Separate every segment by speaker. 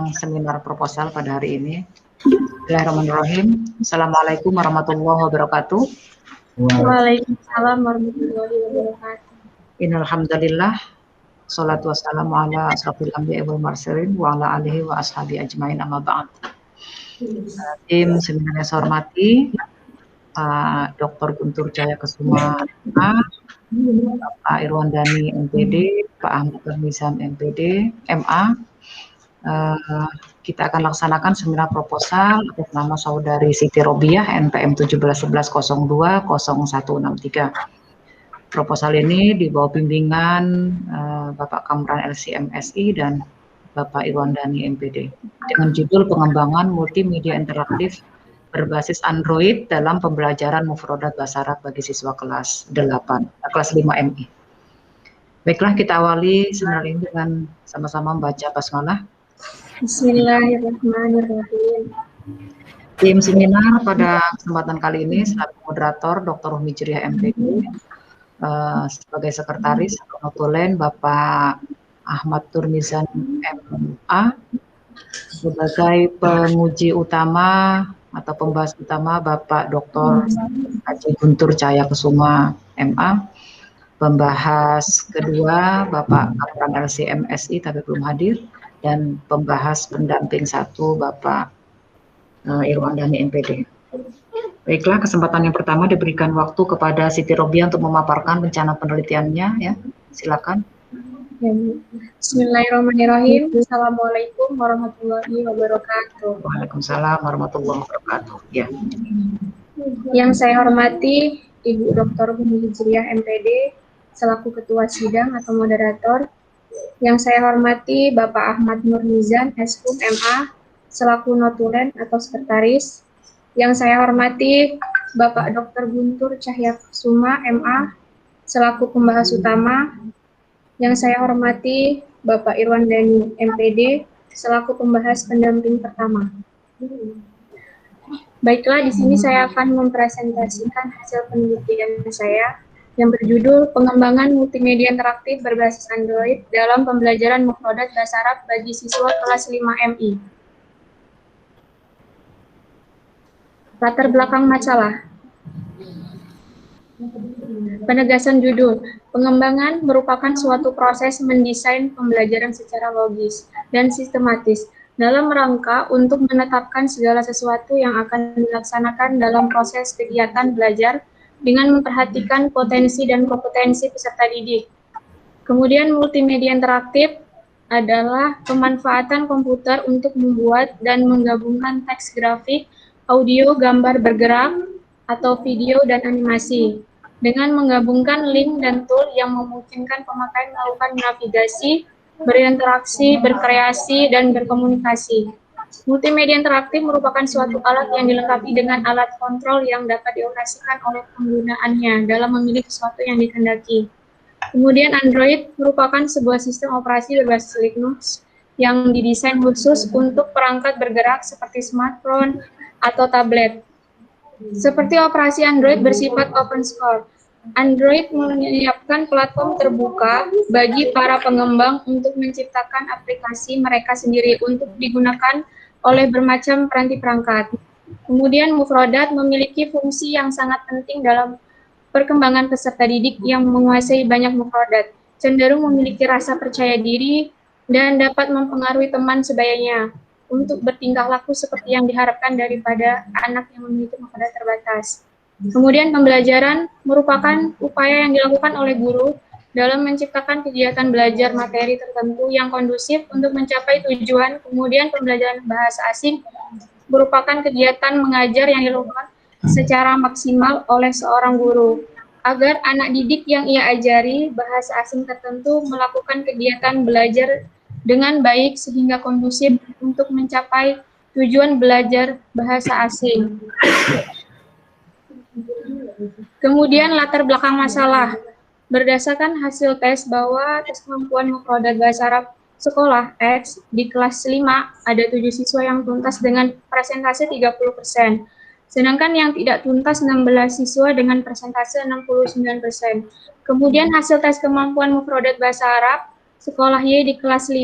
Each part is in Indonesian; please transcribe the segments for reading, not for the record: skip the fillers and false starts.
Speaker 1: tentang seminar proposal pada hari ini. Bismillahirrahmanirrahim. Assalamualaikum warahmatullahi wabarakatuh.
Speaker 2: Waalaikumsalam warahmatullahi wabarakatuh.
Speaker 1: Innalhamdulillah, sholatu wassalamu ala asrofil anbiya'i wal mursalin wa ala alihi wa ashabi ajmain amma ba'd. Tim seminar yang saya hormati, Pak Dr. Guntur Cahya Kesuma, Pak Irwandani MPD, Pak Ahmad Nurmizan MPD, MA. Kita akan laksanakan seminar proposal atas nama Saudari Siti Robiah NPM 1711020163. Proposal ini di bawah bimbingan Bapak Kamran LCMSI dan Bapak Irwandani MPD dengan judul pengembangan multimedia interaktif berbasis Android dalam pembelajaran mufrodat bahasa Arab bagi siswa kelas 5 MI. Baiklah, kita awali seminar ini dengan sama-sama membaca basmalah.
Speaker 2: Bismillahirrahmanirrahim.
Speaker 1: Tim seminar pada kesempatan kali ini selaku moderator Dr. Umi Jriah MPD, sebagai sekretaris notulen Bapak Ahmad Nurmizan MA, sebagai penguji utama atau pembahas utama Bapak Dr. Haji Guntur Cahya Kesuma MA, pembahas kedua Bapak Kamran LCMSI tapi belum hadir, dan pembahas pendamping satu Bapak Irwandani MPD. Baiklah, kesempatan yang pertama diberikan waktu kepada Siti Robiah untuk memaparkan rencana penelitiannya, ya. Silakan.
Speaker 2: Bismillahirrahmanirrahim. Assalamualaikum warahmatullahi wabarakatuh.
Speaker 1: Waalaikumsalam warahmatullahi wabarakatuh. Ya.
Speaker 2: Yang saya hormati Ibu Dr. Umi Jriah MPD selaku ketua sidang atau moderator. Yang saya hormati Bapak Ahmad Nurmizan Eshum MA selaku notulen atau sekretaris. Yang saya hormati Bapak Dr. Guntur Cahya Kesuma MA selaku pembahas utama. Yang saya hormati Bapak Irwandani MPD selaku pembahas pendamping pertama. Baiklah, di sini saya akan mempresentasikan hasil penelitian saya yang berjudul pengembangan multimedia interaktif berbasis Android dalam pembelajaran mufrodat bahasa Arab bagi siswa kelas 5 MI. Latar belakang masalah. Penegasan judul. Pengembangan merupakan suatu proses mendesain pembelajaran secara logis dan sistematis dalam rangka untuk menetapkan segala sesuatu yang akan dilaksanakan dalam proses kegiatan belajar dengan memperhatikan potensi dan kompetensi peserta didik. Kemudian multimedia interaktif adalah pemanfaatan komputer untuk membuat dan menggabungkan teks grafik, audio, gambar bergerak, atau video dan animasi dengan menggabungkan link dan tool yang memungkinkan pemakai melakukan navigasi, berinteraksi, berkreasi, dan berkomunikasi. Multimedia interaktif merupakan suatu alat yang dilengkapi dengan alat kontrol yang dapat dioperasikan oleh penggunaannya dalam memilih sesuatu yang dikehendaki. Kemudian Android merupakan sebuah sistem operasi berbasis Linux yang didesain khusus untuk perangkat bergerak seperti smartphone atau tablet. Seperti operasi Android bersifat open source, Android menyiapkan platform terbuka bagi para pengembang untuk menciptakan aplikasi mereka sendiri untuk digunakan oleh bermacam peranti perangkat. Kemudian mufrodat memiliki fungsi yang sangat penting dalam perkembangan peserta didik yang menguasai banyak mufrodat, cenderung memiliki rasa percaya diri dan dapat mempengaruhi teman sebayanya untuk bertingkah laku seperti yang diharapkan daripada anak yang memiliki mufrodat terbatas. Kemudian pembelajaran merupakan upaya yang dilakukan oleh guru dalam menciptakan kegiatan belajar materi tertentu yang kondusif untuk mencapai tujuan. Kemudian pembelajaran bahasa asing merupakan kegiatan mengajar yang dilakukan secara maksimal oleh seorang guru agar anak didik yang ia ajari bahasa asing tertentu melakukan kegiatan belajar dengan baik sehingga kondusif untuk mencapai tujuan belajar bahasa asing. Kemudian latar belakang masalah. Berdasarkan hasil tes bahwa tes kemampuan mufrodat bahasa Arab sekolah X di kelas 5 ada 7 siswa yang tuntas dengan persentase 30%. Sedangkan yang tidak tuntas 16 siswa dengan persentase 69%. Kemudian hasil tes kemampuan mufrodat bahasa Arab sekolah Y di kelas 5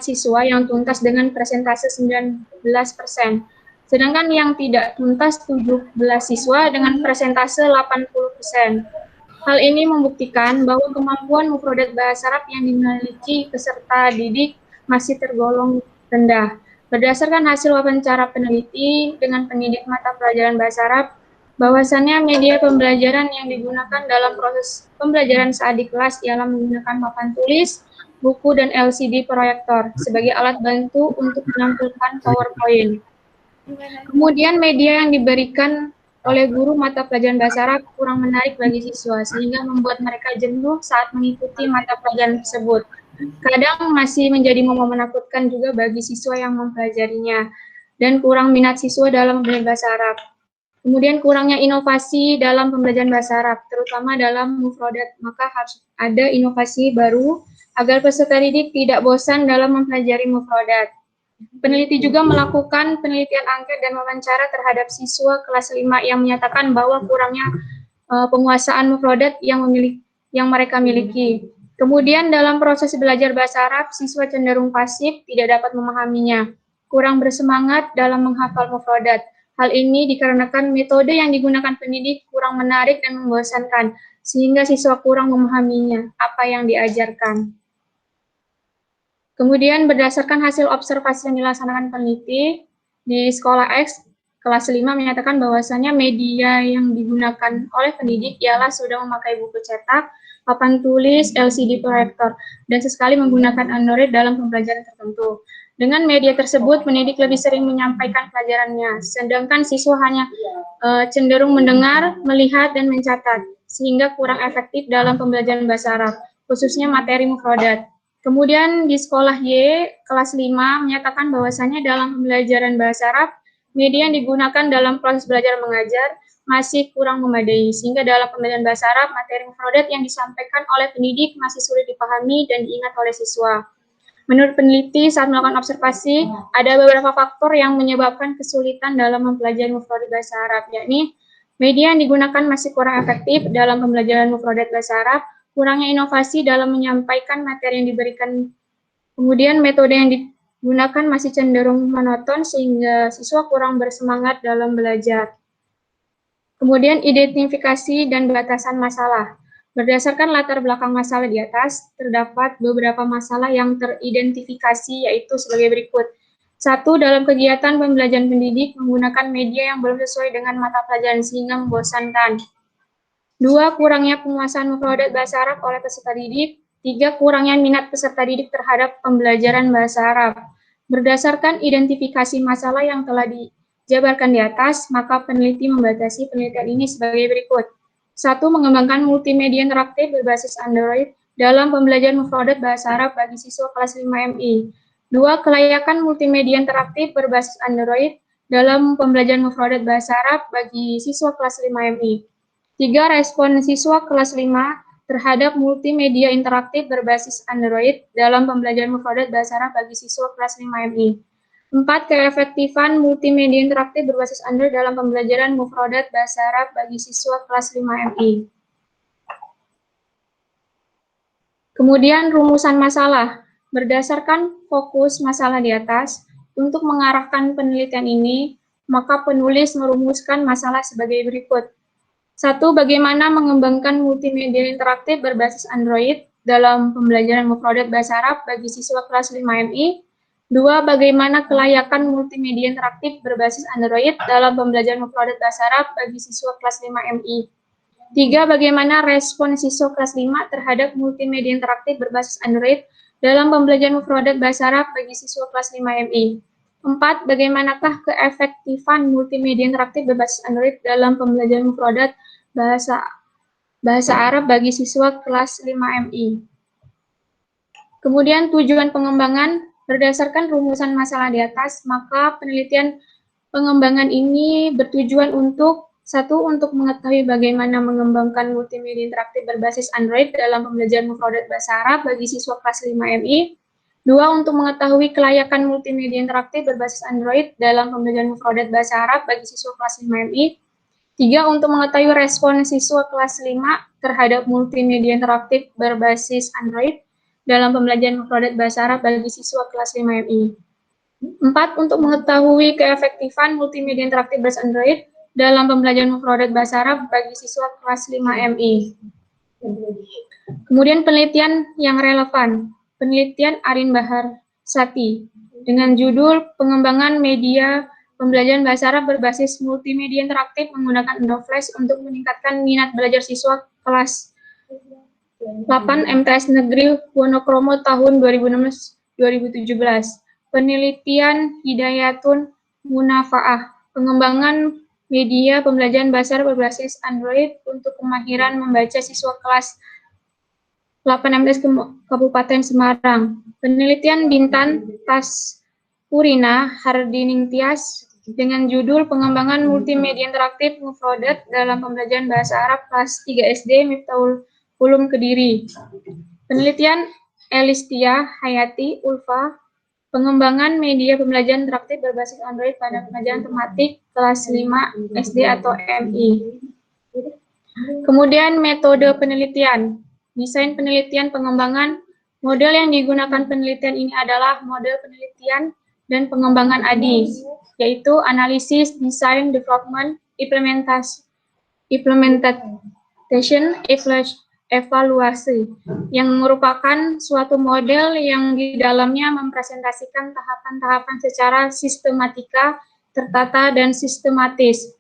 Speaker 2: siswa yang tuntas dengan persentase 19%. Sedangkan yang tidak tuntas 17 siswa dengan persentase 80%. Hal ini membuktikan bahwa kemampuan mufradat bahasa Arab yang dimiliki peserta didik masih tergolong rendah. Berdasarkan hasil wawancara peneliti dengan pendidik mata pelajaran bahasa Arab, bahwasannya media pembelajaran yang digunakan dalam proses pembelajaran saat di kelas ialah menggunakan papan tulis, buku, dan LCD proyektor sebagai alat bantu untuk menampilkan PowerPoint. Kemudian media yang diberikan oleh guru mata pelajaran bahasa Arab kurang menarik bagi siswa, sehingga membuat mereka jenuh saat mengikuti mata pelajaran tersebut. Kadang masih menjadi momen menakutkan juga bagi siswa yang mempelajarinya, dan kurang minat siswa dalam belajar bahasa Arab. Kemudian kurangnya inovasi dalam pembelajaran bahasa Arab, terutama dalam mufradat, maka harus ada inovasi baru agar peserta didik tidak bosan dalam mempelajari mufradat. Peneliti juga melakukan penelitian angket dan wawancara terhadap siswa kelas 5 yang menyatakan bahwa kurangnya penguasaan mufradat yang mereka miliki. Kemudian dalam proses belajar bahasa Arab, siswa cenderung pasif, tidak dapat memahaminya, kurang bersemangat dalam menghafal mufradat. Hal ini dikarenakan metode yang digunakan pendidik kurang menarik dan membosankan, sehingga siswa kurang memahaminya, apa yang diajarkan. Kemudian berdasarkan hasil observasi yang dilaksanakan peneliti di sekolah X, kelas 5 menyatakan bahwasannya media yang digunakan oleh pendidik ialah sudah memakai buku cetak, papan tulis, LCD proyektor, dan sesekali menggunakan Android dalam pembelajaran tertentu. Dengan media tersebut, pendidik lebih sering menyampaikan pelajarannya, sedangkan siswa hanya cenderung mendengar, melihat, dan mencatat, sehingga kurang efektif dalam pembelajaran bahasa Arab, khususnya materi mufradat. Kemudian di sekolah Y, kelas 5, menyatakan bahwasannya dalam pembelajaran bahasa Arab, media yang digunakan dalam proses belajar mengajar masih kurang memadai, sehingga dalam pembelajaran bahasa Arab, materi mufradat yang disampaikan oleh pendidik masih sulit dipahami dan diingat oleh siswa. Menurut peneliti, saat melakukan observasi, ada beberapa faktor yang menyebabkan kesulitan dalam mempelajari mufradat bahasa Arab, yakni media yang digunakan masih kurang efektif dalam pembelajaran mufradat bahasa Arab, kurangnya inovasi dalam menyampaikan materi yang diberikan, kemudian metode yang digunakan masih cenderung monoton sehingga siswa kurang bersemangat dalam belajar. Kemudian identifikasi dan batasan masalah. Berdasarkan latar belakang masalah di atas, terdapat beberapa masalah yang teridentifikasi, yaitu sebagai berikut. 1. Dalam kegiatan pembelajaran pendidik menggunakan media yang belum sesuai dengan mata pelajaran sehingga membosankan. 2. Kurangnya penguasaan mufradat bahasa Arab oleh peserta didik. 3. Kurangnya minat peserta didik terhadap pembelajaran bahasa Arab. Berdasarkan identifikasi masalah yang telah dijabarkan di atas, maka peneliti membatasi penelitian ini sebagai berikut. 1. Mengembangkan multimedia interaktif berbasis Android dalam pembelajaran mufradat bahasa Arab bagi siswa kelas 5 MI. 2. Kelayakan multimedia interaktif berbasis Android dalam pembelajaran mufradat bahasa Arab bagi siswa kelas 5 MI. 3. Respon siswa kelas 5 terhadap multimedia interaktif berbasis Android dalam pembelajaran mufradat bahasa Arab bagi siswa kelas 5 MI. 4. Keefektifan multimedia interaktif berbasis Android dalam pembelajaran mufradat bahasa Arab bagi siswa kelas 5 MI. Kemudian rumusan masalah. Berdasarkan fokus masalah di atas, untuk mengarahkan penelitian ini, maka penulis merumuskan masalah sebagai berikut. 1. Bagaimana mengembangkan multimedia interaktif berbasis Android dalam pembelajaran mufradat bahasa Arab bagi siswa kelas 5 MI. 2. Bagaimana kelayakan multimedia interaktif berbasis Android dalam pembelajaran mufradat bahasa Arab bagi siswa kelas 5 MI. 3. Bagaimana respon siswa kelas 5 terhadap multimedia interaktif berbasis Android dalam pembelajaran mufradat bahasa Arab bagi siswa kelas 5 MI. 4. Bagaimanakah keefektifan multimedia interaktif berbasis Android dalam pembelajaran mufradat bahasa Arab bagi siswa kelas 5 MI. Kemudian tujuan pengembangan. Berdasarkan rumusan masalah di atas, maka penelitian pengembangan ini bertujuan untuk 1. Untuk mengetahui bagaimana mengembangkan multimedia interaktif berbasis Android dalam pembelajaran mufradat bahasa Arab bagi siswa kelas 5 MI. 2. Untuk mengetahui kelayakan multimedia interaktif berbasis Android dalam pembelajaran mufradat bahasa Arab bagi siswa kelas 5 MI. 3. Untuk mengetahui respon siswa kelas 5 terhadap multimedia interaktif berbasis Android dalam pembelajaran mufradat bahasa Arab bagi siswa kelas 5 MI. 4. Untuk mengetahui keefektifan multimedia interaktif berbasis Android dalam pembelajaran mufradat bahasa Arab bagi siswa kelas 5 MI. Kemudian penelitian yang relevan. Penelitian Arin Bahar Sati dengan judul Pengembangan Media Pembelajaran Bahasa Arab berbasis multimedia interaktif menggunakan Endoflash untuk meningkatkan minat belajar siswa kelas 8 MTS Negeri Wonokromo tahun 2016-2017. Penelitian Hidayatun Munafaah, pengembangan media pembelajaran bahasa Arab berbasis Android untuk kemahiran membaca siswa kelas 8 MTS Kabupaten Semarang. Penelitian Bintan Taspurina Hardining Tias dengan judul Pengembangan Multimedia Interaktif Mufradat dalam Pembelajaran Bahasa Arab kelas 3 SD Miftahul Ulum Kediri. Penelitian Elistia Hayati Ulfa, pengembangan media pembelajaran interaktif berbasis Android pada pembelajaran tematik kelas 5 SD atau MI. Kemudian metode penelitian, desain penelitian pengembangan. Model yang digunakan penelitian ini adalah model penelitian dan pengembangan ADI, yaitu analisis, design, development, implementation, evaluasi, yang merupakan suatu model yang di dalamnya mempresentasikan tahapan-tahapan secara sistematika, tertata, dan sistematis.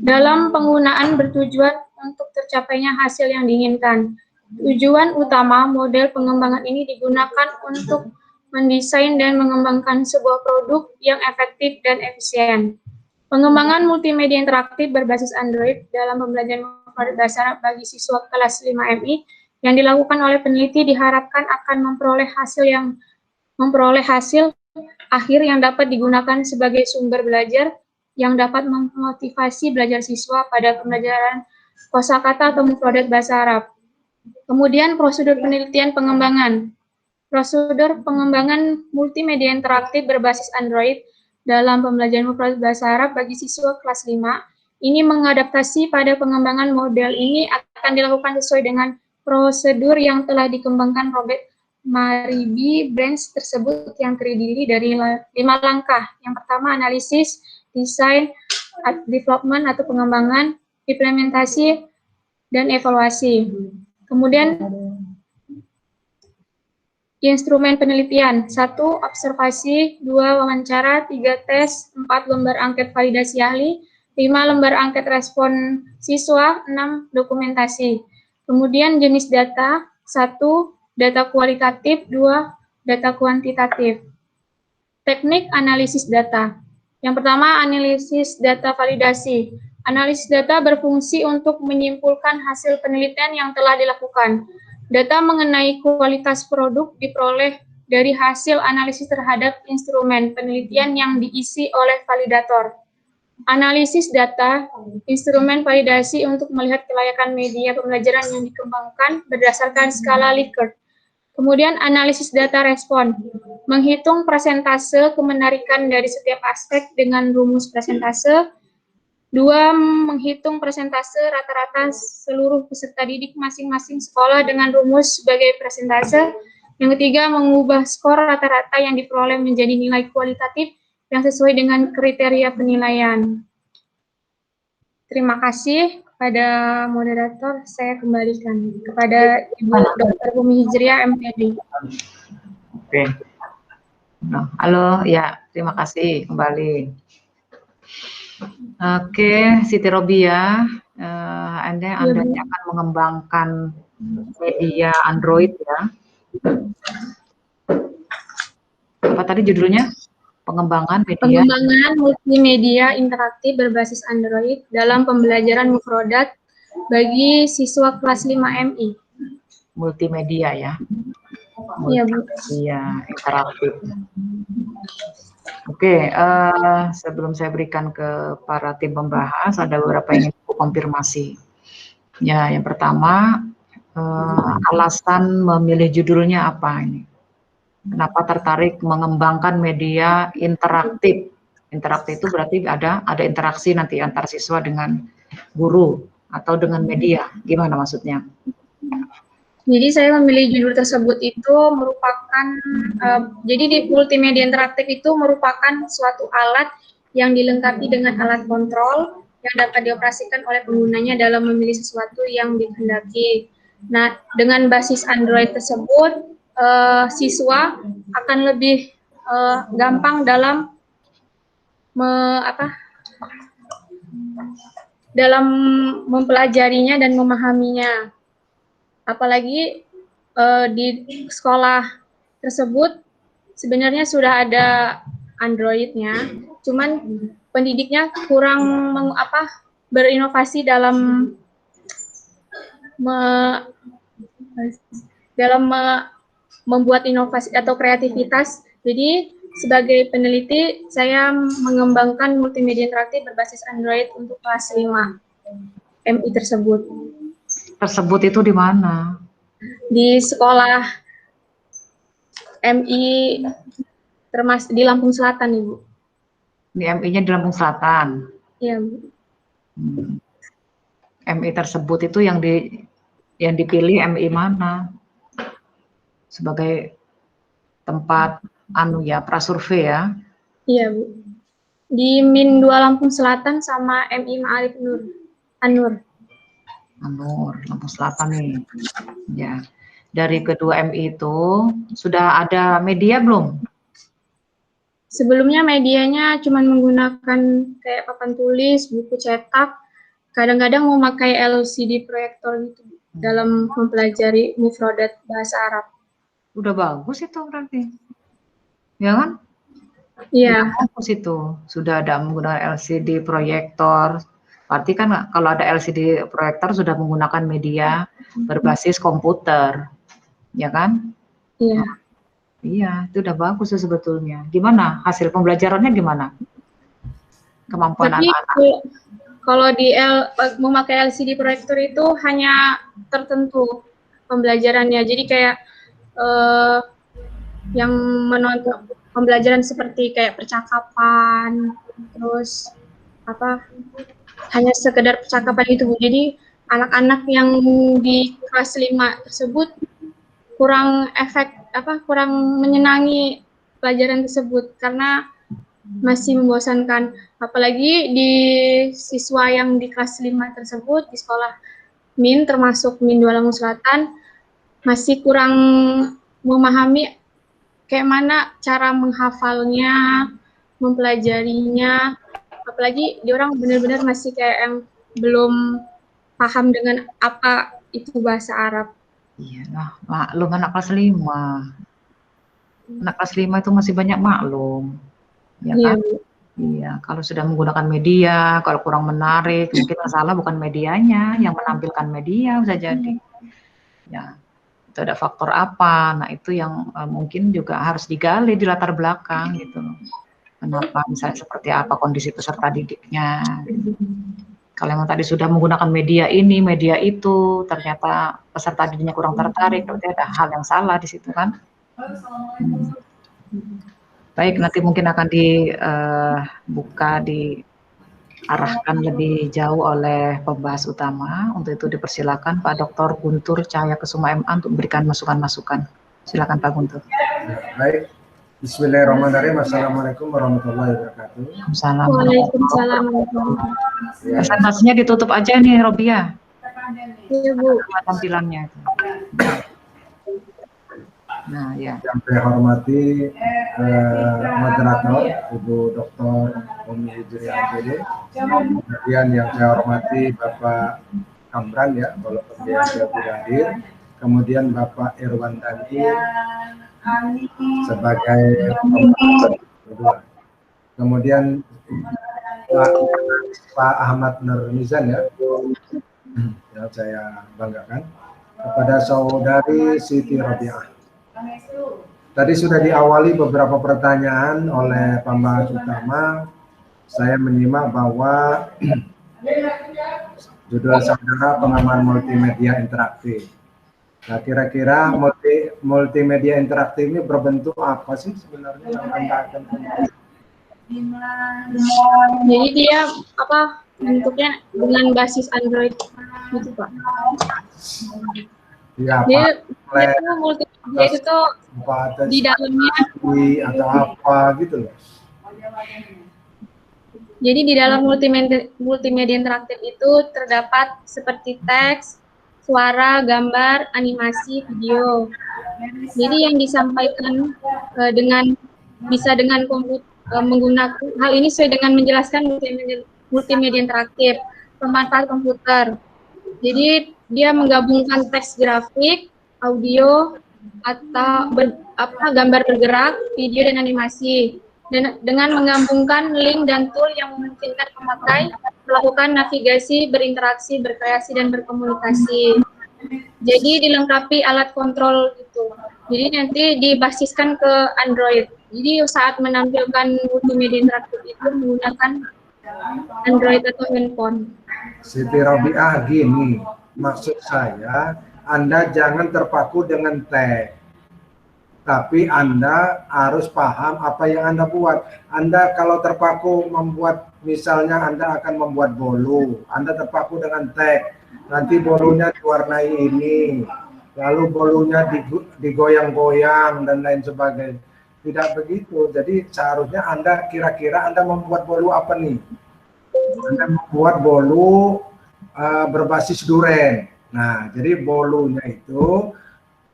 Speaker 2: Dalam penggunaan bertujuan untuk tercapainya hasil yang diinginkan. Tujuan utama model pengembangan ini digunakan untuk mendesain dan mengembangkan sebuah produk yang efektif dan efisien. Pengembangan multimedia interaktif berbasis Android dalam pembelajaran mufradat bahasa Arab bagi siswa kelas 5 MI yang dilakukan oleh peneliti diharapkan akan memperoleh hasil akhir yang dapat digunakan sebagai sumber belajar yang dapat memotivasi belajar siswa pada pembelajaran kosakata atau mufradat bahasa Arab. Kemudian prosedur penelitian pengembangan. Prosedur pengembangan multimedia interaktif berbasis Android dalam pembelajaran mufradat bahasa Arab bagi siswa kelas 5 ini mengadaptasi pada pengembangan model ini akan dilakukan sesuai dengan prosedur yang telah dikembangkan Robert Maribi Branch tersebut yang terdiri dari 5 langkah. Yang pertama analisis, desain, development atau pengembangan, implementasi, dan evaluasi. Kemudian instrumen penelitian, 1. Observasi, 2. Wawancara, 3. Tes, 4. Lembar angket validasi ahli, 5. Lembar angket respon siswa, 6. Dokumentasi. Kemudian jenis data, 1. Data kualitatif, 2. Data kuantitatif. Teknik analisis data. Yang pertama, analisis data validasi. Analisis data berfungsi untuk menyimpulkan hasil penelitian yang telah dilakukan. Data mengenai kualitas produk diperoleh dari hasil analisis terhadap instrumen penelitian yang diisi oleh validator. Analisis data, instrumen validasi untuk melihat kelayakan media pembelajaran yang dikembangkan berdasarkan skala Likert. Kemudian analisis data respon, menghitung persentase kemenarikan dari setiap aspek dengan rumus persentase. 2. Menghitung persentase rata-rata seluruh peserta didik masing-masing sekolah dengan rumus sebagai persentase. Yang ketiga, mengubah skor rata-rata yang diperoleh menjadi nilai kualitatif yang sesuai dengan kriteria penilaian. Terima kasih kepada moderator, saya kembalikan kepada Ibu Dr. Bumi Hijriah, MPD.
Speaker 1: Oke. Halo, ya, terima kasih kembali. Oke, Siti Robia, Anda akan mengembangkan media Android ya. Apa tadi judulnya? Pengembangan
Speaker 2: multimedia interaktif berbasis Android dalam pembelajaran mufradat bagi siswa kelas 5 MI.
Speaker 1: Multimedia ya. Multimedia interaktif. Oke, sebelum saya berikan ke para tim pembahas, ada beberapa yang ingin aku konfirmasi. Ya, yang pertama, alasan memilih judulnya apa ini? Kenapa tertarik mengembangkan media interaktif? Interaktif itu berarti ada interaksi nanti antar siswa dengan guru atau dengan media. Gimana maksudnya?
Speaker 2: Jadi saya memilih judul tersebut itu merupakan, jadi di multimedia interaktif itu merupakan suatu alat yang dilengkapi dengan alat kontrol yang dapat dioperasikan oleh penggunanya dalam memilih sesuatu yang dikehendaki. Nah, dengan basis Android tersebut, siswa akan lebih gampang dalam dalam mempelajarinya dan memahaminya. Apalagi di sekolah tersebut sebenarnya sudah ada Android-nya, cuman pendidiknya kurang berinovasi dalam membuat inovasi atau kreativitas. Jadi sebagai peneliti saya mengembangkan multimedia interaktif berbasis Android untuk kelas 5 MI tersebut.
Speaker 1: Tersebut itu di mana?
Speaker 2: Di sekolah MI termasuk di Lampung Selatan, Ibu.
Speaker 1: Di MI-nya di Lampung Selatan.
Speaker 2: Iya, Bu.
Speaker 1: MI tersebut itu yang dipilih MI mana? Sebagai tempat prasurvei ya?
Speaker 2: Iya, Bu. Di Min 2 Lampung Selatan sama MI Ma'arif Anur,
Speaker 1: Lampung Selatan nih. Ya. Dari kedua MI itu sudah ada media belum?
Speaker 2: Sebelumnya medianya cuma menggunakan kayak papan tulis, buku cetak, kadang-kadang memakai LCD proyektor gitu dalam mempelajari mufradat bahasa Arab.
Speaker 1: Udah bagus itu berarti, ya kan?
Speaker 2: Iya.
Speaker 1: Bagus itu, sudah ada menggunakan LCD proyektor. Berarti kan kalau ada LCD proyektor sudah menggunakan media berbasis komputer, ya kan?
Speaker 2: Iya.
Speaker 1: Iya, itu udah bagus sih sebetulnya. Gimana hasil pembelajarannya gimana? Kemampuan anak-anak?
Speaker 2: Kalau memakai LCD proyektor itu hanya tertentu pembelajarannya. Jadi kayak yang menonton pembelajaran seperti kayak percakapan, terus hanya sekedar percakapan itu, Bu. Jadi anak-anak yang di kelas 5 tersebut kurang menyenangi pelajaran tersebut karena masih membosankan. Apalagi di siswa yang di kelas 5 tersebut di sekolah Min, termasuk Min 2 Lampung Selatan, masih kurang memahami kayak mana cara menghafalnya, mempelajarinya. Apalagi dia orang benar-benar masih kayak yang belum paham dengan apa itu bahasa Arab.
Speaker 1: Iya, maklum anak kelas 5. Anak kelas 5 itu masih banyak maklum. Ya kan? Iya, kalau sudah menggunakan media, kalau kurang menarik, mungkin masalah bukan medianya, yang menampilkan media bisa jadi. Ya, itu ada faktor apa? Nah, itu yang mungkin juga harus digali di latar belakang gitu. Kenapa misalnya seperti apa kondisi peserta didiknya. Gitu. Kalau yang tadi sudah menggunakan media ini, media itu, ternyata peserta didiknya kurang tertarik, berarti ada hal yang salah di situ kan. Baik, nanti mungkin akan diarahkan lebih jauh oleh pembahas utama. Untuk itu dipersilakan Pak Dr. Guntur Cahaya Kesuma MA untuk memberikan masukan-masukan. Silakan Pak Guntur.
Speaker 3: Baik. Bismillahirrahmanirrahim. Assalamualaikum warahmatullahi wabarakatuh.
Speaker 2: Waalaikumsalam.
Speaker 1: Presentasinya ditutup aja nih, Robia.
Speaker 2: Iya, Bu.
Speaker 1: Tampilannya. Nah, ya.
Speaker 3: Yang saya hormati moderator Ibu Dr. Umi Hijriah MPD. Kemudian yang saya hormati Bapak Kamran ya, walaupun dia tidak hadir. Kemudian Bapak Irwan Dandi sebagai kedua. Kemudian Pak Ahmad Nurmizan ya, yang saya banggakan, kepada saudari Siti Rabi'ah. Tadi sudah diawali beberapa pertanyaan oleh pembahas utama. Saya menyimak bahwa judul saudara pengembangan multimedia interaktif. Nah, kira-kira multimedia interaktif ini berbentuk apa sih sebenarnya yang Anda akan
Speaker 2: Jadi dia bentuknya dengan basis Android gitu, Pak.
Speaker 3: Ya,
Speaker 2: Dia
Speaker 3: apa,
Speaker 2: itu multimedia itu tuh
Speaker 3: atau
Speaker 2: di dalamnya.
Speaker 3: atau apa gitu loh.
Speaker 2: Jadi di dalam multimedia interaktif itu terdapat seperti teks, suara, gambar, animasi, video. Jadi yang disampaikan bisa dengan menggunakan hal ini sesuai dengan menjelaskan multimedia interaktif, pemanfaat komputer. Jadi dia menggabungkan teks grafik, audio, atau gambar bergerak, video dan animasi. Dan dengan menggabungkan link dan tool yang memungkinkan pemakai melakukan navigasi, berinteraksi, berkreasi, dan berkomunikasi. Jadi dilengkapi alat kontrol gitu. Jadi nanti dibasiskan ke Android. Jadi saat menampilkan multimedia interaktif itu menggunakan Android atau handphone.
Speaker 3: Siti Robiah gini, maksud saya Anda jangan terpaku dengan teks. Tapi Anda harus paham apa yang Anda buat. Anda kalau terpaku membuat, misalnya Anda akan membuat bolu, Anda terpaku dengan teks, nanti bolunya diwarnai ini, lalu bolunya digoyang-goyang dan lain sebagainya. Tidak begitu. Jadi seharusnya Anda kira-kira Anda membuat bolu apa nih? Anda membuat bolu berbasis duren. Nah, jadi bolunya itu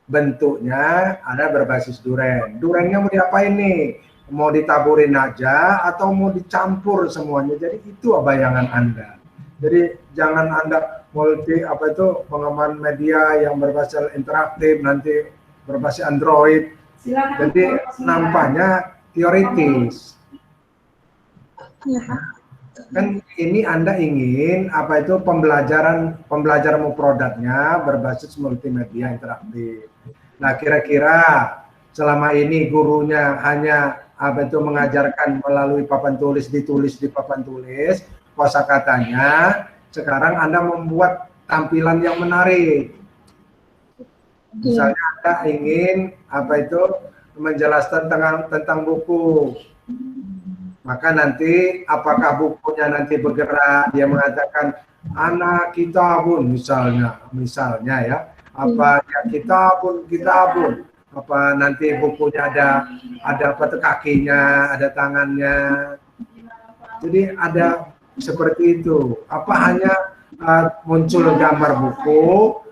Speaker 3: bentuknya ada berbasis duren. Durennya mau diapain nih? Mau ditaburin aja atau mau dicampur semuanya? Jadi itu bayangan Anda. Jadi jangan Anda pengembangan media yang berbasis interaktif nanti berbasis Android. Jadi nampaknya teoritis.
Speaker 2: Ya, Pak.
Speaker 3: Kan ini Anda ingin pembelajaran produknya berbasis multimedia interaktif. Nah, kira-kira selama ini gurunya hanya mengajarkan melalui papan tulis, ditulis di papan tulis, kosakatanya, sekarang Anda membuat tampilan yang menarik. Misalnya Anda ingin menjelaskan tentang buku. Maka nanti apakah bukunya nanti bergerak, dia mengatakan anak kitabun misalnya ya, kitabun, apa nanti bukunya ada kakinya, ada tangannya. Jadi ada seperti itu. Apa hanya muncul gambar buku,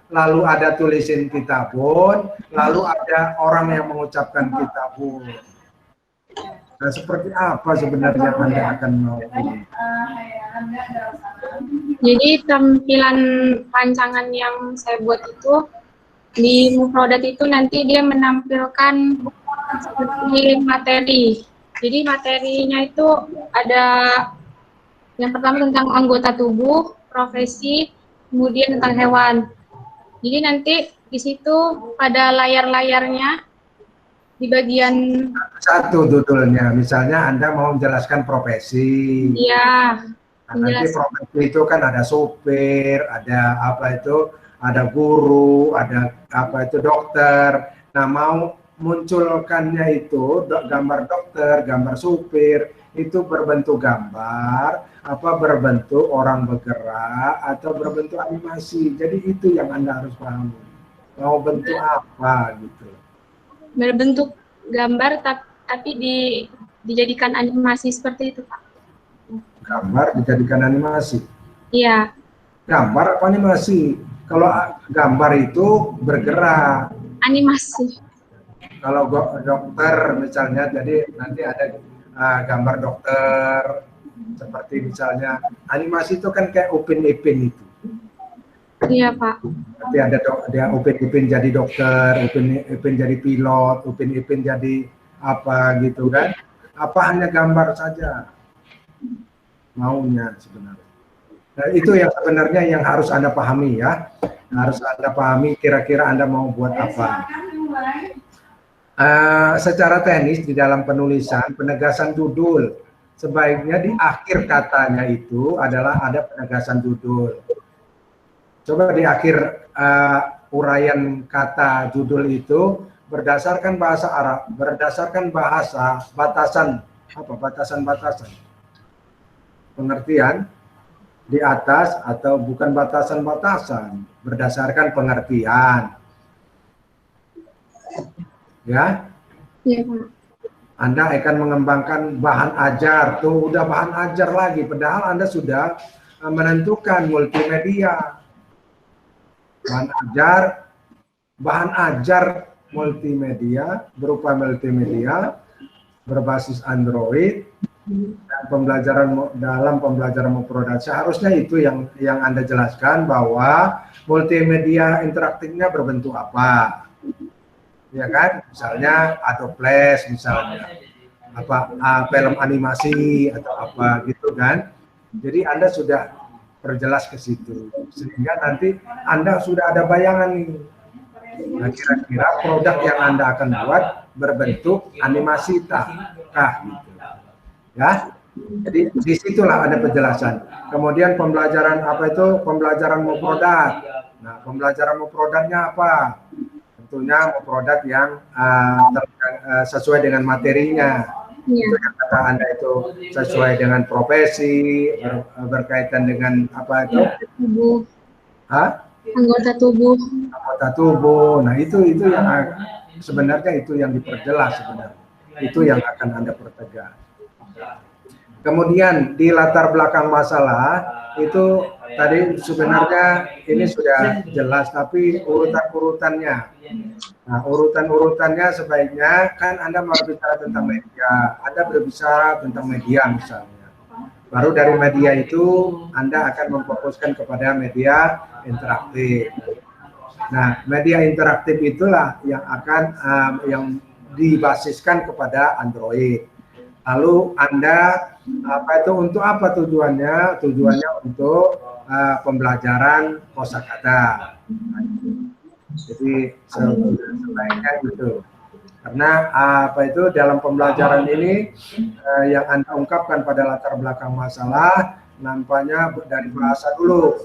Speaker 3: lalu ada tulisan kitabun, lalu ada orang yang mengucapkan kitabun. Nah, seperti apa sebenarnya Anda akan mau ini?
Speaker 2: Jadi tampilan rancangan yang saya buat itu di Mufrodat itu nanti dia menampilkan seperti materi. Jadi materinya itu ada yang pertama tentang anggota tubuh, profesi, kemudian tentang hewan. Jadi nanti di situ pada layar-layarnya di bagian
Speaker 3: satu judulnya, misalnya Anda mau menjelaskan profesi.
Speaker 2: Iya.
Speaker 3: Nah, nanti profesi itu kan ada supir, ada ada guru, ada dokter. Nah, mau munculkannya itu gambar dokter, gambar supir, itu berbentuk gambar, berbentuk orang bergerak, atau berbentuk animasi. Jadi itu yang Anda harus pahami. Mau bentuk apa gitu.
Speaker 2: Berbentuk gambar tapi dijadikan animasi seperti itu, Pak.
Speaker 3: Gambar dijadikan animasi?
Speaker 2: Iya.
Speaker 3: Gambar apa animasi? Kalau gambar itu bergerak.
Speaker 2: Animasi.
Speaker 3: Kalau dokter misalnya, jadi nanti ada gambar dokter, seperti misalnya animasi itu kan kayak Upin Ipin itu.
Speaker 2: Iya, Pak.
Speaker 3: Nanti ada Upin Ipin jadi dokter, Upin Ipin jadi pilot, Upin Ipin jadi apa gitu kan. Apa hanya gambar saja maunya sebenarnya. Nah, itu yang sebenarnya yang harus Anda pahami ya. Harus Anda pahami kira-kira Anda mau buat apa. Secara teknis di dalam penulisan, penegasan judul sebaiknya di akhir katanya itu adalah ada penegasan judul. Coba di akhir uraian kata judul itu berdasarkan bahasa Arab, berdasarkan bahasa batasan pengertian di atas atau bukan batasan-batasan, berdasarkan pengertian. ya.
Speaker 2: Iya, Pak.
Speaker 3: Anda akan mengembangkan bahan ajar, tuh udah bahan ajar lagi, padahal Anda sudah menentukan multimedia. Bahan ajar multimedia berupa multimedia berbasis Android dan pembelajaran dalam pembelajaran memproduksi. Seharusnya itu yang Anda jelaskan bahwa multimedia interaktifnya berbentuk apa. Ya kan, misalnya Adobe Flash, misalnya film animasi atau apa gitu kan. Jadi Anda sudah perjelas ke situ, sehingga nanti Anda sudah ada bayangan nih. Nah, kira-kira produk yang Anda akan buat berbentuk animasi kah gitu. Ya. Jadi disitulah ada penjelasan. Kemudian pembelajaran apa itu? Pembelajaran produk. Nah, pembelajaran produknya apa? Tentunya produk yang sesuai dengan materinya. Itu yang kata Anda itu sesuai dengan profesi, berkaitan dengan apa itu?
Speaker 2: Tubuh.
Speaker 3: Anggota tubuh. Nah, itu yang sebenarnya itu yang diperjelas sebenarnya. Itu yang akan Anda pertegas. Kemudian di latar belakang masalah itu tadi sebenarnya ini sudah jelas, tapi urutan-urutannya. Nah, urutan-urutannya sebaiknya kan Anda mau bicara tentang media, Anda berbicara tentang media misalnya. Baru dari media itu Anda akan memfokuskan kepada media interaktif. Nah, media interaktif itulah yang akan yang dibasiskan kepada Android. Lalu Anda untuk apa tujuannya? Tujuannya untuk pembelajaran kosakata. Jadi sebaiknya gitu. Karena dalam pembelajaran ini yang Anda ungkapkan pada latar belakang masalah nampaknya dari bahasa dulu,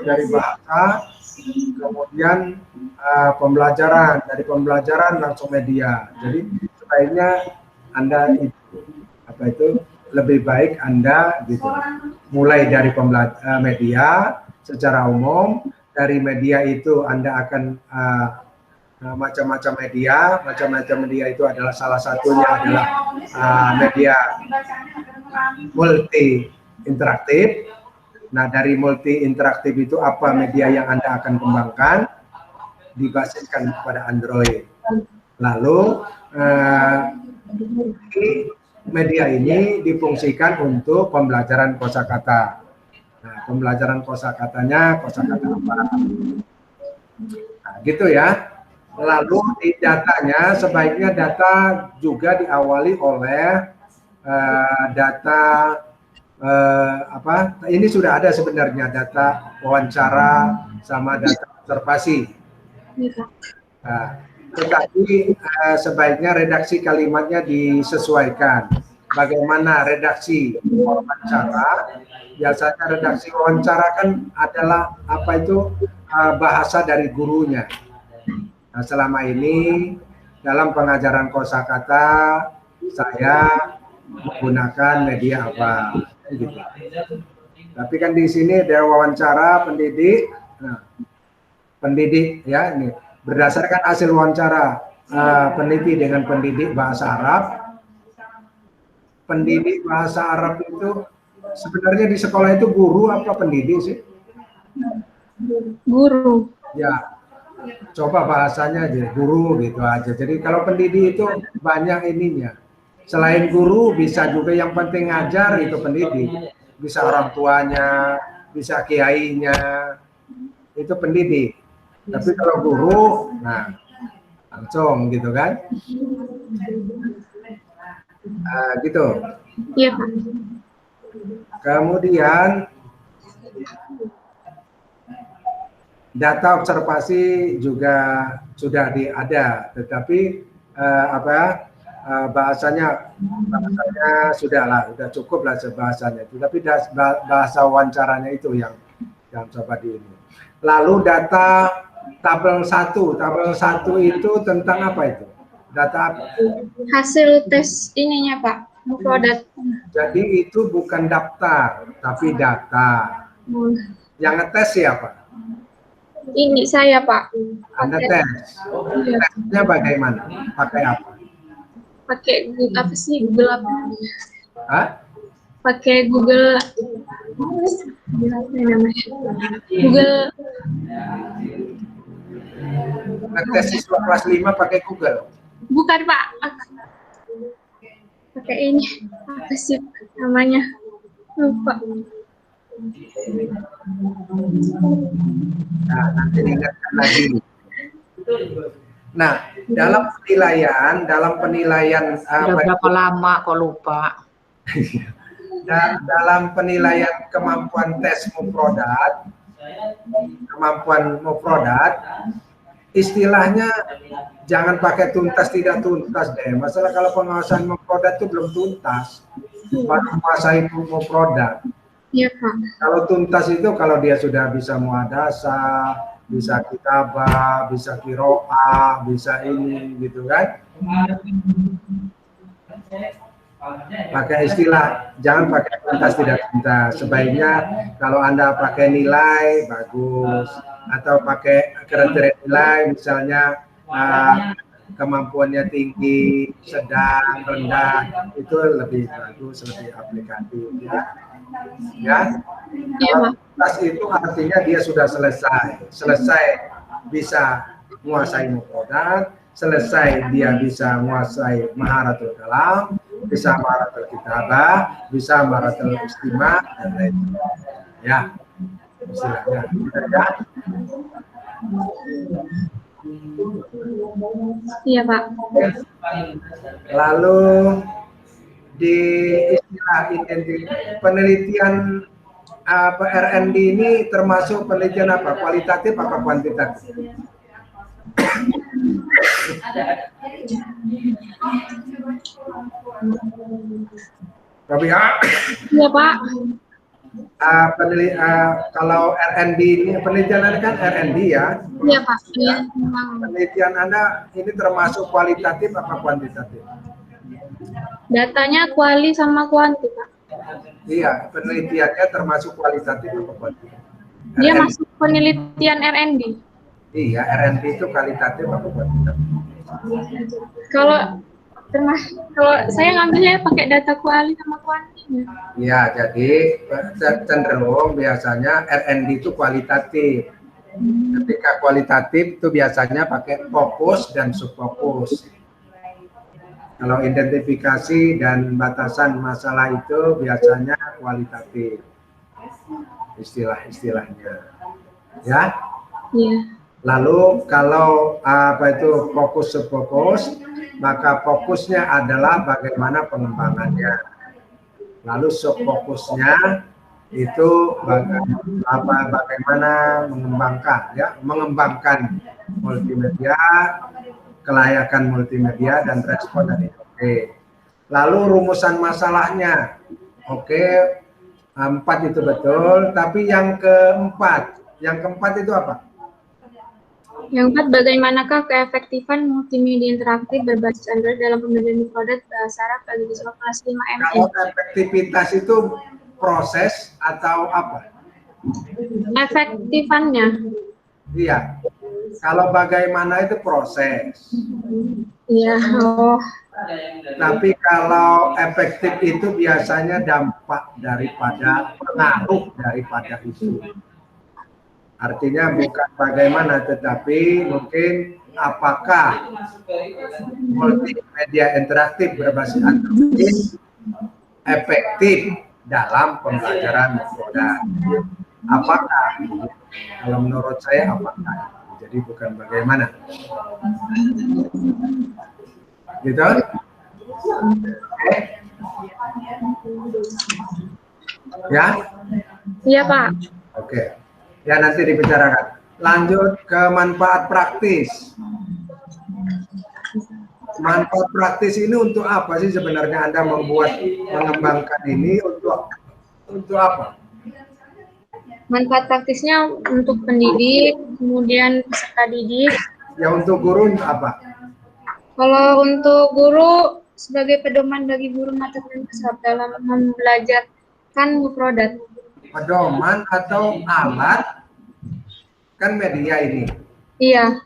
Speaker 3: dari bahasa, kemudian pembelajaran, dari pembelajaran langsung media. Jadi sebaiknya Anda lebih baik Anda gitu, mulai dari media secara umum. Dari media itu Anda akan macam-macam media itu adalah salah satunya adalah media multi interaktif. Nah, dari multi interaktif itu apa media yang Anda akan kembangkan, dibasiskan kepada Android. Lalu media ini difungsikan untuk pembelajaran kosakata. Nah, pembelajaran kosakatanya kosakata apa? Nah, gitu ya. Lalu di datanya sebaiknya data juga diawali oleh data ini sudah ada sebenarnya data wawancara sama data observasi. Nah, tetapi sebaiknya redaksi kalimatnya disesuaikan. Bagaimana redaksi wawancara? Biasanya redaksi wawancara kan adalah bahasa dari gurunya. Nah, selama ini dalam pengajaran kosakata saya menggunakan media apa, gitu. Tapi kan di sini ada wawancara pendidik. Nah, pendidik ya ini berdasarkan hasil wawancara peneliti dengan pendidik bahasa Arab. Pendidik bahasa Arab itu sebenarnya di sekolah itu guru apa pendidik sih?
Speaker 2: Guru.
Speaker 3: Ya, coba bahasanya aja guru gitu aja. Jadi kalau pendidik itu banyak ininya. Selain guru bisa juga yang penting ngajar itu pendidik. Bisa orang tuanya, bisa kiainya, itu pendidik. Tapi kalau guru, nah langsung gitu kan? Gitu.
Speaker 2: Iya, Pak.
Speaker 3: Kemudian data observasi juga sudah ada, tetapi bahasanya sudah cukup lah bahasanya itu, tapi bahasa wawancaranya itu yang coba di ini. Lalu data tabel 1 itu tentang apa itu? Data apa?
Speaker 2: Hasil tes ininya, Pak. Produk.
Speaker 3: Jadi itu bukan daftar, tapi data. Yang ngetes siapa?
Speaker 2: Ini saya, Pak.
Speaker 3: Anda tes.
Speaker 2: Iya.
Speaker 3: Tesnya bagaimana? Pakai apa?
Speaker 2: Pakai apa sih Google apa?
Speaker 3: Hah?
Speaker 2: Pakai Google apa namanya? Google
Speaker 3: Ngetes siswa kelas 5 pakai Google.
Speaker 2: bukan, Pak. Pakai ini apa sih namanya? Lupa.
Speaker 3: Nah, nanti diingatkan lagi. Nah, dalam penilaian
Speaker 1: Sudah berapa lama kok lupa?
Speaker 3: dalam penilaian kemampuan tes mufrodat, istilahnya jangan pakai tuntas tidak tuntas deh. Masalah kalau pengawasan mufrodat itu belum tuntas, baru menguasai mufrodat.
Speaker 2: Iya, Pak.
Speaker 3: Kalau tuntas itu kalau dia sudah bisa muhadasah, bisa kitabah, bisa qiraah, bisa ini gitu kan. Pakai istilah, jangan pakai tuntas tidak tuntas. Sebaiknya kalau Anda pakai nilai bagus atau pakai kriteria nilai, misalnya kemampuannya tinggi, sedang, rendah, itu lebih bagus, lebih aplikatif ya. Ya,
Speaker 2: Iya, Pak.
Speaker 3: tuntas itu artinya dia sudah selesai bisa menguasai mufrodat, selesai dia bisa menguasai maharatul kalam, bisa maharatul kitabah, bisa maharatul istimah dan lain ya, istilahnya ya.
Speaker 2: Iya, Pak.
Speaker 3: Lalu di istilah penelitian RND ini termasuk penelitian apa? Kualitatif apa kuantitatif? Rabia?
Speaker 2: Iya, Pak.
Speaker 3: Kalau RND ini penelitian Anda kan RND ya?
Speaker 2: Iya, Pak. Iya, memang.
Speaker 3: Penelitian Anda ini termasuk kualitatif apa kuantitatif?
Speaker 2: Datanya kuali sama kuanti, Pak.
Speaker 3: Iya, penelitiannya termasuk kualitatif atau kuantitatif?
Speaker 2: Dia masuk penelitian RND.
Speaker 3: Iya, RND itu kualitatif atau kuantitatif?
Speaker 2: Kalau saya ngambilnya pakai data kuali sama kuanti.
Speaker 3: Iya, jadi cenderung biasanya RND itu kualitatif. Ketika kualitatif itu biasanya pakai fokus dan subfokus. Kalau identifikasi dan batasan masalah itu biasanya kualitatif istilah-istilahnya, ya.
Speaker 2: Iya.
Speaker 3: Lalu kalau fokus subfokus, maka fokusnya adalah bagaimana pengembangannya. Lalu subfokusnya itu bagaimana mengembangkan multimedia, kelayakan multimedia dan respon dari oke. Lalu rumusan masalahnya, oke, 4 itu betul, tapi yang keempat itu apa?
Speaker 2: Yang keempat, bagaimanakah keefektifan multimedia interaktif berbasis Android dalam pembelajaran mufrodat bahasa Arab bagi siswa kelas 5 MI?
Speaker 3: Kalau efektivitas itu proses atau apa?
Speaker 2: Efektifannya.
Speaker 3: Iya. Kalau bagaimana itu proses.
Speaker 2: Iya. Oh.
Speaker 3: Tapi kalau efektif itu biasanya dampak daripada pengaruh daripada isu. Artinya bukan bagaimana, tetapi mungkin apakah multimedia interaktif berbasis Android efektif dalam pembelajaran mufrodat. Apakah? Kalau menurut saya apakah? Jadi bukan bagaimana. Gitu? Oke. Ya?
Speaker 2: Iya, Pak.
Speaker 3: Oke. Ya, nanti dibicarakan. Lanjut ke manfaat praktis. Manfaat praktis ini untuk apa sih sebenarnya Anda mengembangkan ini untuk apa?
Speaker 2: Manfaat praktisnya untuk pendidik, kemudian peserta didik.
Speaker 3: Ya, untuk guru apa?
Speaker 2: Kalau untuk guru, sebagai pedoman bagi guru mata kuliah Arab dalam membelajarkan mufrodat.
Speaker 3: Pedoman atau alat? kan media ini.
Speaker 2: Iya,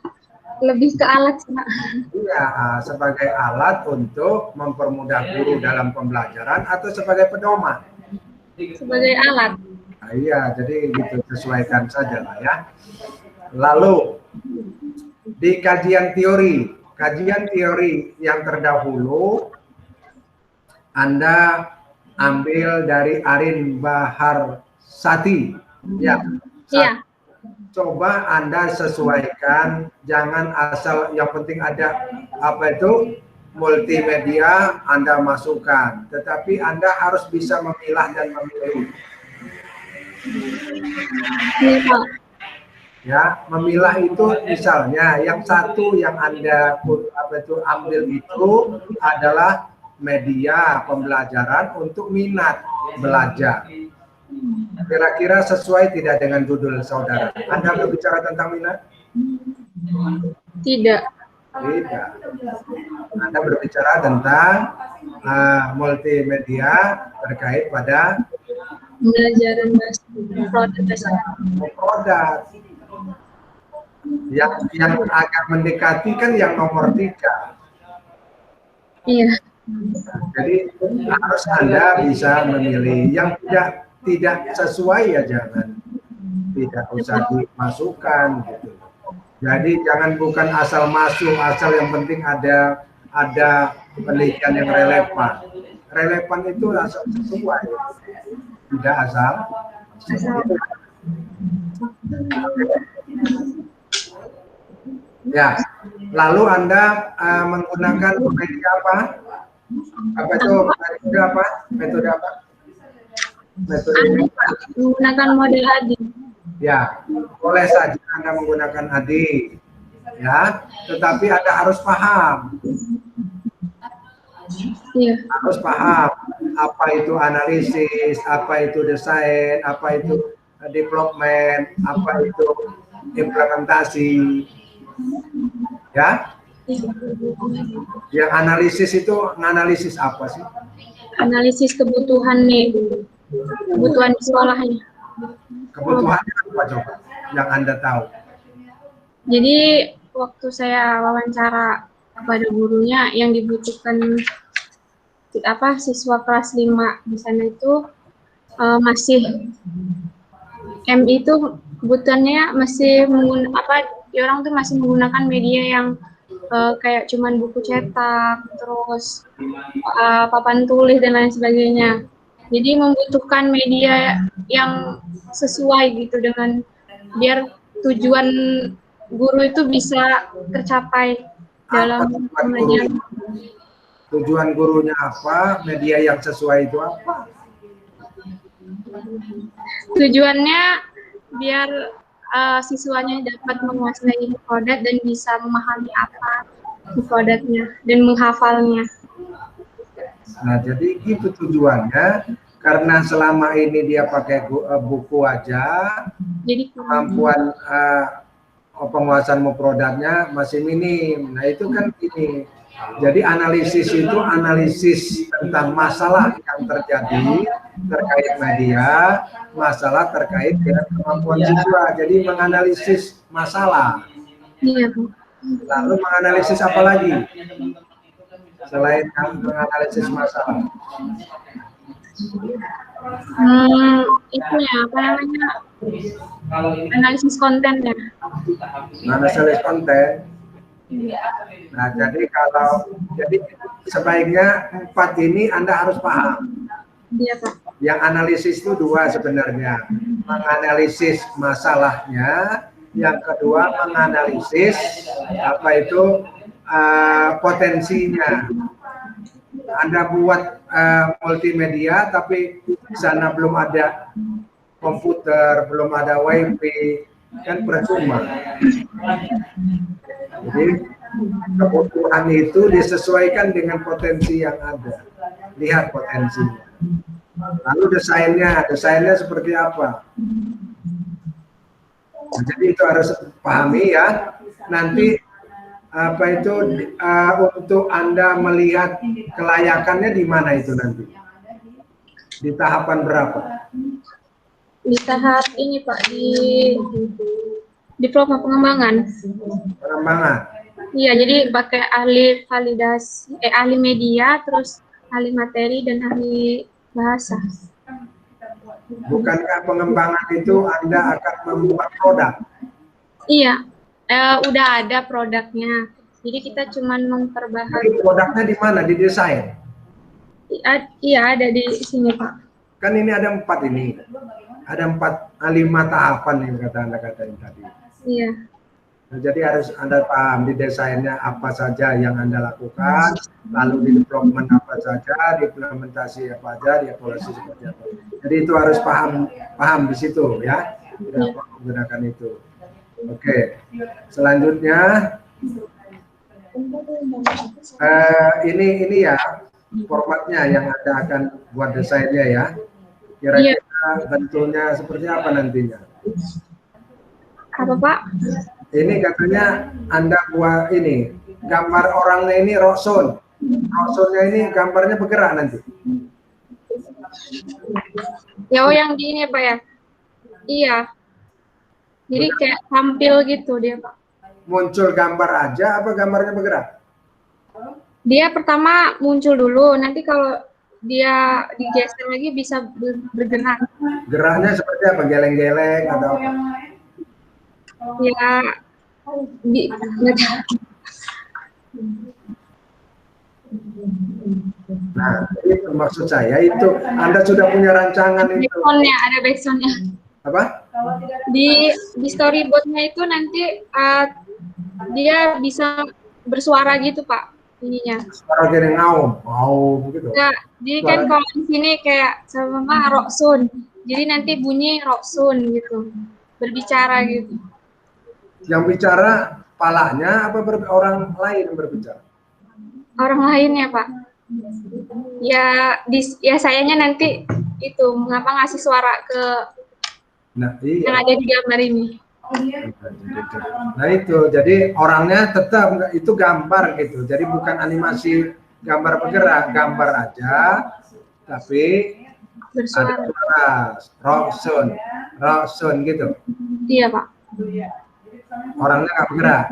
Speaker 2: lebih ke alat sih, Pak.
Speaker 3: Iya, sebagai alat untuk mempermudah guru dalam pembelajaran atau sebagai pedoman.
Speaker 2: Sebagai alat.
Speaker 3: Nah, iya, jadi gitu, sesuaikan saja lah ya. Lalu di kajian teori yang terdahulu Anda ambil dari Arin Baharsati. Ya.
Speaker 2: Iya.
Speaker 3: Coba Anda sesuaikan, jangan asal yang penting ada apa itu multimedia Anda masukkan, tetapi Anda harus bisa memilah dan memilih.
Speaker 2: Iya.
Speaker 3: Ya, memilah itu misalnya yang satu yang Anda ambil itu adalah media pembelajaran untuk minat belajar. Kira-kira sesuai tidak dengan judul saudara? Anda berbicara tentang minat?
Speaker 2: Tidak.
Speaker 3: Tidak. Anda berbicara tentang multimedia terkait pada
Speaker 2: Pembelajaran
Speaker 3: produk. Yang agak mendekati kan yang nomor 3.
Speaker 2: Iya.
Speaker 3: Jadi harus Anda bisa memilih. Yang tidak sesuai ya jangan, tidak usah dimasukkan gitu. Jadi jangan bukan asal masuk, asal yang penting ada penelitian yang relevan. Relevan itu asal sesuai, tidak asal. Ya, lalu Anda menggunakan metode apa? Apa itu metode apa? Metode apa?
Speaker 2: Menggunakan model ADI.
Speaker 3: Ya, boleh saja Anda menggunakan ADI, ya, tetapi Anda harus paham.
Speaker 2: Iya.
Speaker 3: Harus paham apa itu analisis, apa itu desain, apa itu development, apa itu implementasi, ya. Yang analisis itu analisis apa sih?
Speaker 2: Analisis kebutuhan nih, kebutuhan di sekolahnya.
Speaker 3: Kebutuhannya apa coba yang Anda tahu?
Speaker 2: Jadi waktu saya wawancara kepada gurunya yang dibutuhkan siswa kelas 5 di sana itu masih MI itu kebutuhannya masih orang tuh masih menggunakan media yang kayak cuman buku cetak, terus papan tulis dan lain sebagainya. Jadi membutuhkan media yang sesuai gitu dengan biar tujuan guru itu bisa tercapai dalam pembelajaran.
Speaker 3: Tujuan gurunya apa? Media yang sesuai itu apa?
Speaker 2: Tujuannya biar siswanya dapat menguasai Hippodat dan bisa memahami apa Hippodatnya dan menghafalnya.
Speaker 3: Nah, jadi itu tujuannya. Karena selama ini dia pakai buku aja, jadi kemampuan penguasaan produknya masih minim. Nah, itu kan ini. Jadi analisis itu analisis tentang masalah yang terjadi terkait media, masalah terkait dengan kemampuan siswa. Jadi menganalisis masalah.
Speaker 2: Iya, Bu.
Speaker 3: Lalu menganalisis apa lagi? Selain menganalisis masalah.
Speaker 2: Itu ya, apa namanya? Analisis konten ya.
Speaker 3: Analisis konten. Nah, jadi sebaiknya 4 ini Anda harus paham.
Speaker 2: Iya, Pak.
Speaker 3: Yang analisis itu 2 sebenarnya. Menganalisis masalahnya, yang kedua menganalisis potensinya. Anda buat multimedia tapi di sana belum ada komputer, belum ada wifi, kan percuma. Jadi kebutuhan itu disesuaikan dengan potensi yang ada. Lihat potensinya. Lalu desainnya seperti apa? Nah, jadi itu harus pahami ya. Nanti untuk Anda melihat kelayakannya di mana itu nanti? Di tahapan berapa?
Speaker 2: Di tahap ini Pak, Diploma pengembangan.
Speaker 3: Pengembangan.
Speaker 2: Iya, jadi pakai ahli validasi, ahli media, terus ahli materi dan ahli bahasa.
Speaker 3: Bukankah pengembangan itu Anda akan membuat produk?
Speaker 2: Iya, udah ada produknya. Jadi kita cuman memperbaharui.
Speaker 3: Jadi produknya di mana? Di desain?
Speaker 2: Iya, ada di sini, Pak.
Speaker 3: Kan ini ada 4 ini. Ada 5 tahapan yang kata Anda katakan tadi.
Speaker 2: Iya.
Speaker 3: Nah, jadi harus Anda paham di desainnya apa saja yang Anda lakukan, lalu di development apa saja, di implementasi apa saja, di evaluasi seperti apa. Jadi itu harus paham di situ ya. Tidak menggunakan itu. Oke. Selanjutnya ini ya formatnya yang Anda akan buat desainnya ya. Kira-kira bentuknya seperti apa nantinya?
Speaker 2: Apa, Pak?
Speaker 3: Ini katanya Anda buat ini gambar orangnya ini rokson. Roksonnya ini gambarnya bergerak nanti.
Speaker 2: Ya, oh yang di ini Pak ya? Iya. Jadi kayak tampil gitu dia, Pak.
Speaker 3: Muncul gambar aja apa gambarnya bergerak?
Speaker 2: Dia pertama muncul dulu, nanti kalau dia digeser lagi bisa bergerak.
Speaker 3: Geraknya seperti apa? Geleng-geleng atau apa?
Speaker 2: Ya,
Speaker 3: nah, itu maksud saya itu Anda sudah punya rancangan itu.
Speaker 2: backsound-nya, ada backsound-nya.
Speaker 3: Apa?
Speaker 2: Di storyboard-nya itu nanti dia bisa bersuara gitu, Pak, ininya.
Speaker 3: Suara gini ngaum begitu.
Speaker 2: Nah, jadi kan kalau di sini kayak sama Roksun, jadi nanti bunyi Roksun gitu, berbicara gitu.
Speaker 3: Yang bicara palanya apa orang lain yang berbicara?
Speaker 2: Orang lain ya, Pak. Ya sayanya nanti itu mengapa ngasih suara ke
Speaker 3: iya.
Speaker 2: yang ada di gambar ini.
Speaker 3: Nah itu, jadi orangnya tetap itu gambar gitu. Jadi bukan animasi gambar bergerak, gambar aja, tapi
Speaker 2: bersuara.
Speaker 3: Ada suara, Roksun gitu.
Speaker 2: Iya, Pak.
Speaker 3: Orangnya nggak bergerak.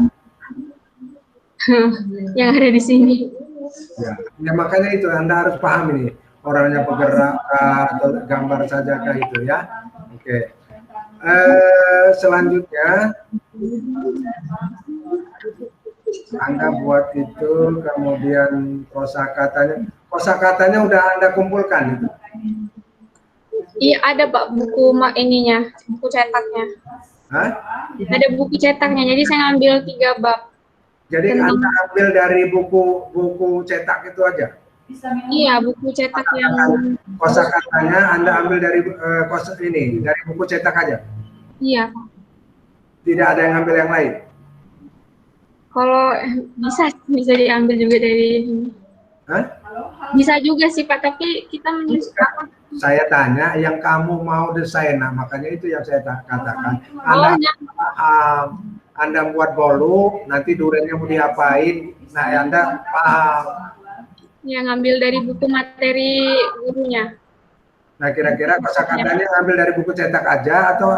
Speaker 2: Yang ada di sini.
Speaker 3: Ya makanya itu Anda harus paham ini orangnya bergerak atau gambar saja kah itu ya. Oke. Selanjutnya Anda buat itu, kemudian kosakatanya udah Anda kumpulkan itu.
Speaker 2: Iya, ada Pak buku ininya, buku cetaknya.
Speaker 3: Hah?
Speaker 2: Ada buku cetaknya, jadi saya ngambil 3 bab.
Speaker 3: Jadi Anda ambil dari buku cetak itu aja?
Speaker 2: Iya, buku cetak yang
Speaker 3: kosakatanya Anda ambil dari dari buku cetak aja?
Speaker 2: Iya.
Speaker 3: Tidak ada yang ambil yang lain?
Speaker 2: Kalau bisa diambil juga dari ini.
Speaker 3: Hah?
Speaker 2: Bisa juga sih Pak, tapi kita menyusun.
Speaker 3: Saya tanya yang kamu mau desain, nah makanya itu yang saya katakan. Anda buat bolu, nanti duriannya mau diapain, nah Anda paham.
Speaker 2: Yang ngambil dari buku materi gurunya.
Speaker 3: Nah kira-kira kosakatanya ngambil dari buku cetak aja atau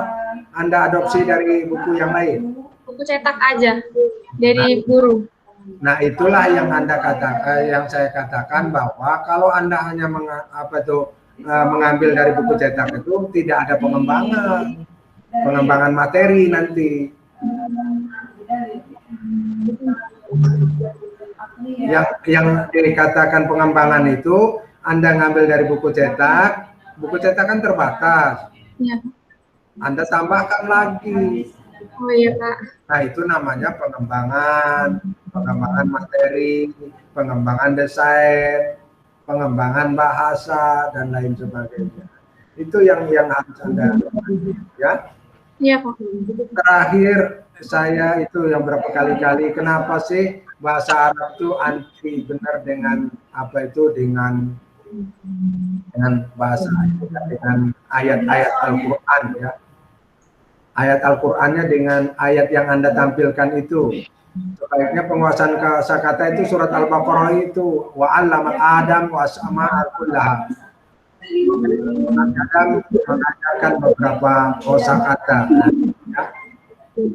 Speaker 3: Anda adopsi dari buku yang lain?
Speaker 2: Buku cetak aja dari guru.
Speaker 3: Nah itulah yang yang saya katakan bahwa kalau Anda hanya mengambil dari buku cetak itu tidak ada pengembangan materi nanti. Yang dikatakan pengembangan itu Anda ngambil dari buku cetak kan terbatas.
Speaker 2: Ya.
Speaker 3: Anda tambahkan lagi.
Speaker 2: Oh iya Pak.
Speaker 3: Nah itu namanya pengembangan materi, pengembangan desain, pengembangan bahasa dan lain sebagainya. Itu yang harus Anda ya.
Speaker 2: Iya Pak.
Speaker 3: Terakhir saya itu yang berapa kali kenapa sih bahasa Arab itu anti benar dengan dengan bahasa dengan ayat-ayat Al-Qur'an ya. Ayat Al-Qur'annya dengan ayat yang Anda tampilkan itu. Sebaiknya penguasaan kosakata itu surat Al-Baqarah itu wa 'allama Adam wa asma'a kullaha. Adam mengajarkan beberapa kosakata ya.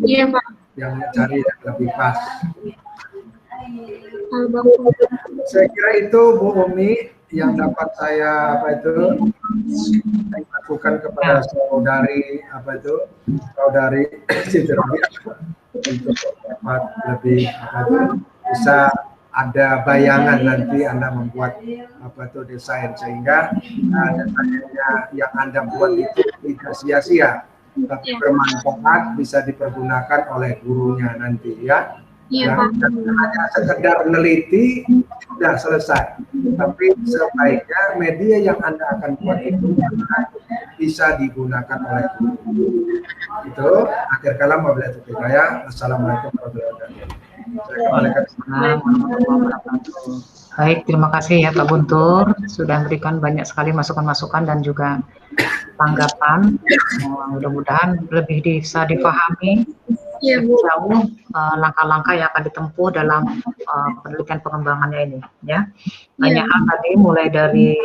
Speaker 2: Iya, Pak.
Speaker 3: Yang cari yang lebih pas.
Speaker 2: Hal baku.
Speaker 3: Saya kira itu Bu Umi yang dapat saya lakukan kepada saudari Siti Robiah untuk dapat lebih bisa ada bayangan nanti Anda membuat desain sehingga desainnya yang Anda buat itu tidak sia-sia tapi bermanfaat, bisa dipergunakan oleh gurunya nanti ya.
Speaker 2: Iya, Pak.
Speaker 3: Hanya sekedar meneliti sudah selesai, tapi sebaiknya media yang Anda akan buat itu bisa digunakan oleh guru. Itu akhir kalam, wabillahi taufiq hidayah. Assalamualaikum warahmatullahi wabarakatuh.
Speaker 1: Baik, terima kasih ya Pak Guntur sudah memberikan banyak sekali masukan-masukan dan juga tanggapan. Mudah-mudahan lebih bisa difahami jauh langkah-langkah yang akan ditempuh dalam penelitian pengembangannya ini ya. Banyak hal tadi mulai dari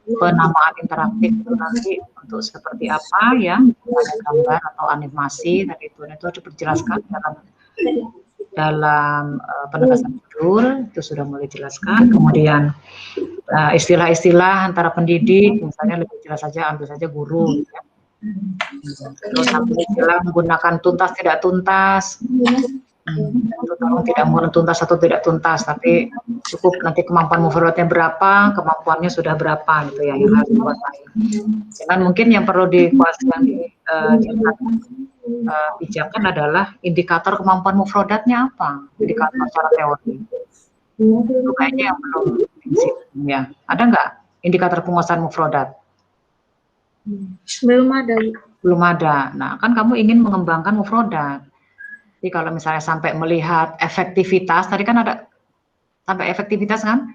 Speaker 1: penamaan interaktif itu nanti untuk seperti apa ya, ada gambar atau animasi tadi itu dijelaskan dalam penegasan judul itu sudah mulai dijelaskan. Kemudian istilah-istilah antara pendidik misalnya lebih jelas saja, ambil saja guru ya. Terus istilah menggunakan tuntas tidak tuntas, tidak menggunakan tuntas atau tidak tuntas, tapi cukup nanti kemampuan mufradatnya berapa, kemampuannya sudah berapa gitu ya yang harus dikuasai. Jangan mungkin yang perlu dikuasai pijakan adalah indikator kemampuan mufradatnya apa, indikator secara teori. Itu kayaknya yang belum ya. Ada nggak indikator penguasaan mufradat?
Speaker 2: Belum ada.
Speaker 1: Belum ada. Nah, kan kamu ingin mengembangkan mufradat. Jadi kalau misalnya sampai melihat efektivitas, tadi kan ada sampai efektivitas kan?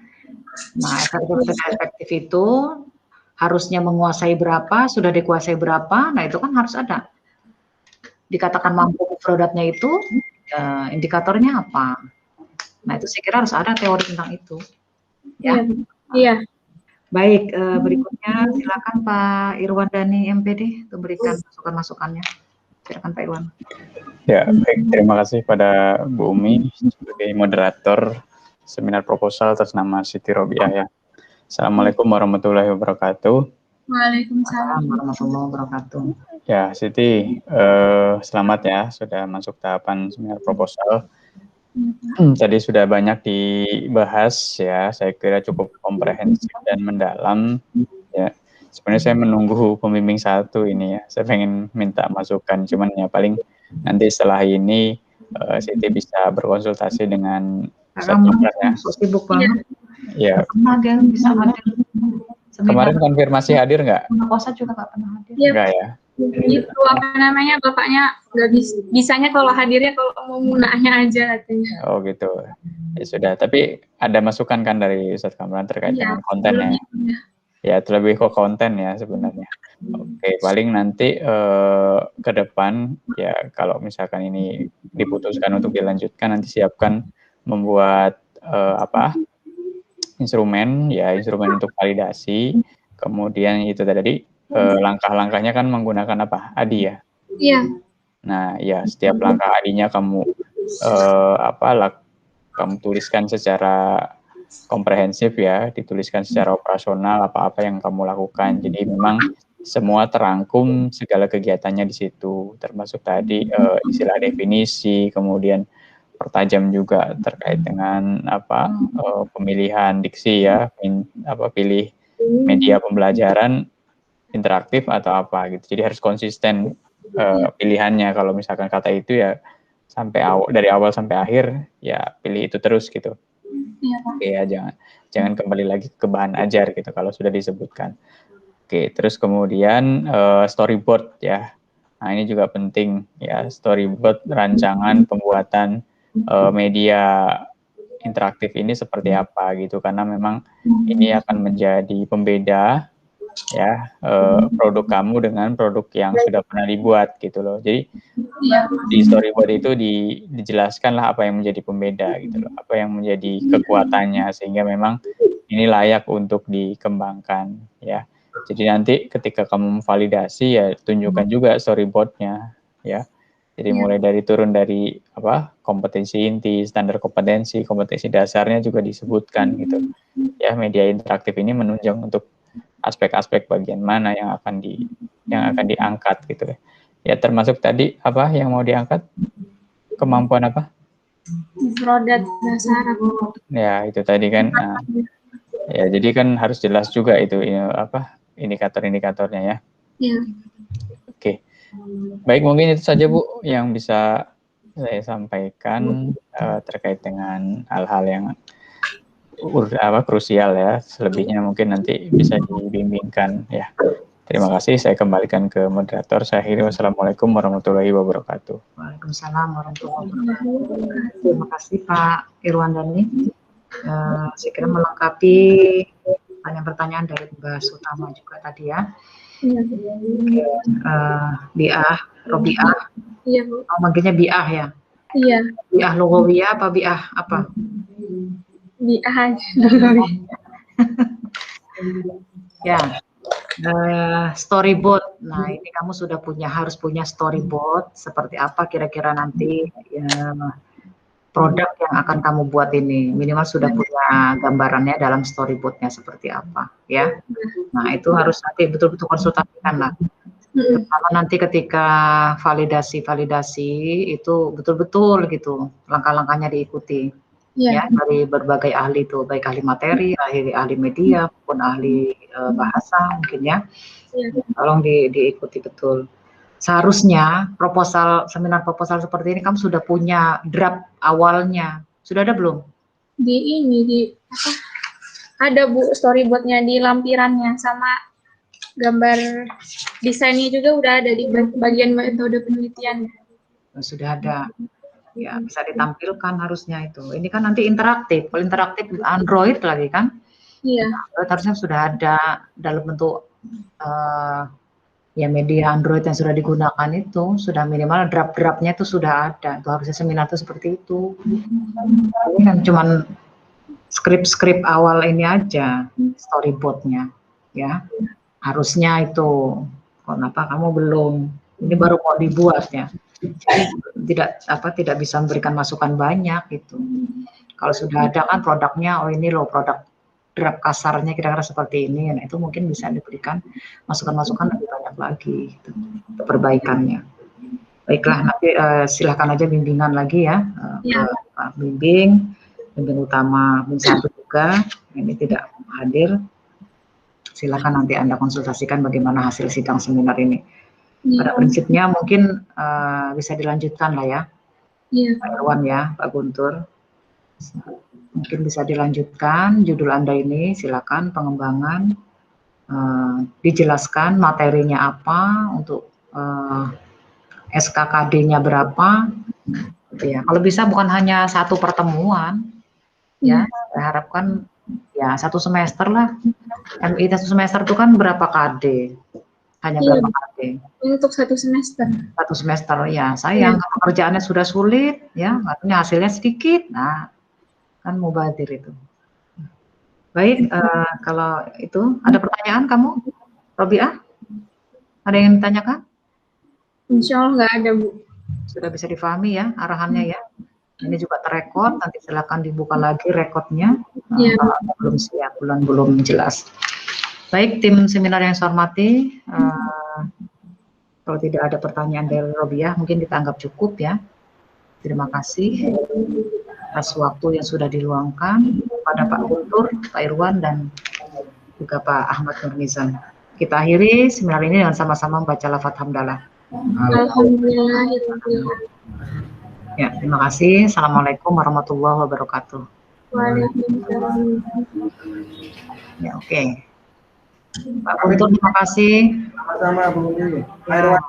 Speaker 1: Nah, efektif itu harusnya menguasai berapa, sudah dikuasai berapa, nah itu kan harus ada. Dikatakan mampu mufradatnya itu, indikatornya apa? Nah, itu saya kira harus ada teori tentang itu. Ya.
Speaker 2: Iya.
Speaker 1: Baik, berikutnya silakan Pak Irwan Dhani MPD untuk berikan masukan-masukannya. Silakan Pak Irwan.
Speaker 4: Ya, baik. Terima kasih pada Bu Umi sebagai moderator seminar proposal atas nama Siti Robiah ya. Assalamualaikum warahmatullahi wabarakatuh.
Speaker 2: Waalaikumsalam
Speaker 1: warahmatullahi wabarakatuh.
Speaker 4: Ya, Siti, selamat ya sudah masuk tahapan seminar proposal. Tadi sudah banyak dibahas ya, saya kira cukup komprehensif dan mendalam ya. Sebenarnya saya menunggu pembimbing satu ini ya, saya pengen minta masukan, cuman ya paling nanti setelah ini Siti bisa berkonsultasi dengan Ustadz ya.
Speaker 1: Sibuk banget.
Speaker 4: Ya.
Speaker 1: Bisa hadir.
Speaker 4: Kemarin konfirmasi hadir nggak?
Speaker 1: Puasa juga nggak pernah hadir.
Speaker 4: Enggak ya.
Speaker 2: Itu apa namanya, bapaknya nggak bisanya kalau hadirnya kalau mau munahnya aja katanya.
Speaker 4: Oh gitu, ya sudah. Tapi ada masukan kan dari Ustadz Kamran terkait dengan kontennya? Ya, itu lebih ke konten ya sebenarnya. Oke, paling nanti ke depan ya kalau misalkan ini diputuskan untuk dilanjutkan, nanti siapkan membuat instrumen untuk validasi. Kemudian itu tadi langkah-langkahnya kan menggunakan apa? ADI ya?
Speaker 2: Iya.
Speaker 4: Nah, ya setiap langkah ADI-nya kamu kamu tuliskan secara komprehensif ya, dituliskan secara operasional apa-apa yang kamu lakukan. Jadi memang semua terangkum segala kegiatannya di situ, termasuk tadi istilah definisi, kemudian pertajam juga terkait dengan pemilihan diksi ya, pilih media pembelajaran interaktif atau apa gitu. Jadi harus konsisten pilihannya. Kalau misalkan kata itu ya dari awal sampai akhir ya pilih itu terus gitu. Oke ya, jangan kembali lagi ke bahan ajar gitu kalau sudah disebutkan. Oke, terus kemudian storyboard ya. Nah, ini juga penting ya, storyboard rancangan pembuatan media interaktif ini seperti apa gitu, karena memang ini akan menjadi pembeda ya produk kamu dengan produk yang sudah pernah dibuat gitu loh. Jadi di storyboard itu dijelaskanlah apa yang menjadi pembeda gitu loh, apa yang menjadi kekuatannya sehingga memang ini layak untuk dikembangkan ya. Jadi nanti ketika kamu memvalidasi ya tunjukkan juga storyboardnya ya. Jadi mulai dari turun dari kompetensi inti, standar kompetensi dasarnya juga disebutkan gitu. Ya, media interaktif ini menunjang untuk aspek-aspek bagian mana yang akan diangkat gitu ya. Ya, termasuk tadi yang mau diangkat, kemampuan apa?
Speaker 2: Produk dasar.
Speaker 4: Ya, itu tadi kan. Nah, ya, jadi kan harus jelas juga itu indikator-indikatornya ya.
Speaker 2: Iya.
Speaker 4: Oke. Baik, mungkin itu saja Bu yang bisa saya sampaikan terkait dengan hal-hal yang krusial ya. Selebihnya mungkin nanti bisa dibimbingkan ya. Terima kasih, saya kembalikan ke moderator. Saya akhiri, wassalamualaikum warahmatullahi wabarakatuh.
Speaker 1: Waalaikumsalam warahmatullahi wabarakatuh. Terima kasih Pak Irwandani. Saya kira melengkapi pertanyaan-pertanyaan dari Mbak Sutama juga tadi ya. Biah, Robiah.
Speaker 2: Iya, Bu.
Speaker 1: Oh, manggilnya Biah ya?
Speaker 2: Iya.
Speaker 1: Biah lugawiyah apa Biah apa?
Speaker 2: Biah aja.
Speaker 1: Ya. Storyboard. Nah, ini kamu harus punya storyboard seperti apa kira-kira nanti produk yang akan kamu buat ini. Minimal sudah punya gambarannya dalam storyboardnya seperti apa ya. Nah, itu harus nanti betul-betul konsultasikan lah. Kalau nanti ketika validasi itu betul-betul gitu langkah-langkahnya diikuti. Ya, dari berbagai ahli itu, baik ahli materi, ahli media, maupun ahli bahasa mungkin ya. Tolong diikuti betul. Seharusnya seminar proposal seperti ini kamu sudah punya draft awalnya. Sudah ada belum?
Speaker 2: Ada Bu storyboardnya di lampirannya, sama gambar desainnya juga udah ada di bagian metode penelitian.
Speaker 1: Sudah ada. Ya, bisa ditampilkan harusnya itu. Ini kan nanti interaktif. Kalau interaktif Android lagi kan?
Speaker 2: Iya.
Speaker 1: Harusnya sudah ada dalam bentuk media Android yang sudah digunakan itu sudah minimal draft-draftnya itu sudah ada. Itu harusnya seminar itu seperti itu. Ini kan cuman skrip awal ini aja, storyboardnya, ya. Harusnya itu. Kenapa kamu belum? Ini baru mau dibuat ya. Jadi tidak bisa memberikan masukan banyak gitu. Kalau sudah ada kan produknya, ini loh produk draft kasarnya kira-kira seperti ini, nah itu mungkin bisa diberikan masukan-masukan lebih banyak lagi gitu, perbaikannya. Baiklah, nanti silahkan aja bimbingan lagi ya, Pak bimbing utama BIN 1 juga, ini tidak hadir. Silakan nanti Anda konsultasikan bagaimana hasil sidang seminar ini. Pada prinsipnya mungkin bisa dilanjutkan lah ya, Pak Irwan ya, Pak Guntur. Mungkin bisa dilanjutkan judul Anda ini, silakan pengembangan, dijelaskan materinya apa, untuk SKKD-nya berapa, gitu ya. Kalau bisa bukan hanya satu pertemuan, ya, saya harapkan ya 1 semester lah. MI 1 semester itu kan berapa KD? Hanya berapa KD?
Speaker 2: Untuk 1 semester.
Speaker 1: 1 semester ya, sayang kalau kerjaannya sudah sulit, ya, artinya hasilnya sedikit, nah kan mubazir itu. Baik, kalau itu ada pertanyaan kamu, Robiah? Ada yang ditanyakan?
Speaker 2: Insya Allah nggak ada Bu.
Speaker 1: Sudah bisa difahami ya arahannya ya. Ini juga terekod, nanti silakan dibuka lagi rekodnya. Belum siap, belum jelas. Baik, tim seminar yang saya hormati, kalau tidak ada pertanyaan dari Robiah, mungkin kita anggap cukup ya. Terima kasih atas waktu yang sudah diluangkan pada Pak Guntur, Pak Irwan, dan juga Pak Ahmad Nurnizam. Kita akhiri seminar ini dengan sama-sama membaca lafaz hamdalah.
Speaker 2: Alhamdulillah.
Speaker 1: Ya, terima kasih. Assalamualaikum warahmatullahi wabarakatuh.
Speaker 2: Waalaikumsalam.
Speaker 1: Ya, oke. Pak Guntur, terima kasih.
Speaker 3: Sama-sama Bu Irwan.